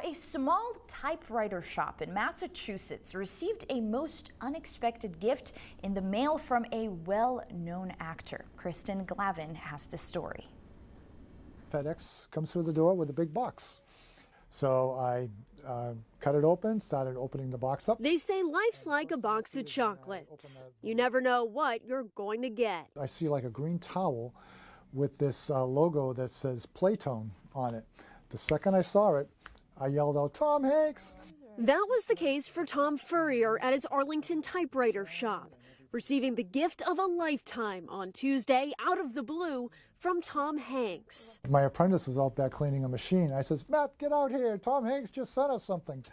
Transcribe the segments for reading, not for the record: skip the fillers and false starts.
a small typewriter shop in Massachusetts received a most unexpected gift in the mail from a well-known actor. Kristen Glavin has the story. FedEx comes through the door with a big box. So I cut it open, started opening the box up. They say life's like a box of chocolates. You never know what you're going to get. I see like a green towel with this logo that says Playtone on it. The second I saw it, I yelled out, "Tom Hanks!" That was the case for Tom Furrier at his Arlington typewriter shop, receiving the gift of a lifetime on Tuesday out of the blue from Tom Hanks. My apprentice was out back cleaning a machine. I says, "Matt, get out here. Tom Hanks just sent us something."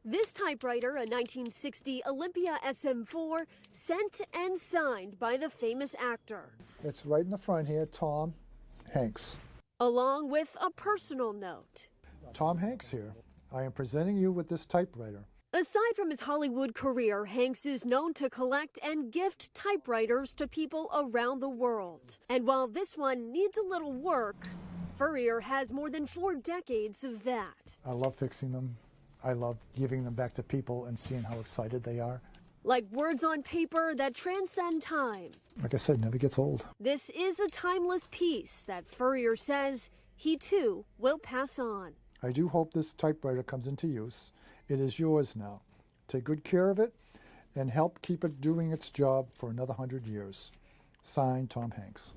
This typewriter, a 1960 Olympia SM4, sent and signed by the famous actor. It's right in the front here, Tom Hanks. Along with a personal note. Tom Hanks here. I am presenting you with this typewriter. Aside from his Hollywood career, Hanks is known to collect and gift typewriters to people around the world. And while this one needs a little work, Furrier has more than 4 decades of that. I love fixing them. I love giving them back to people and seeing how excited they are. Like words on paper that transcend time. Like I said, never gets old. This is a timeless piece that Furrier says he too will pass on. I do hope this typewriter comes into use. It is yours now. Take good care of it and help keep it doing its job for another 100 years. Signed, Tom Hanks.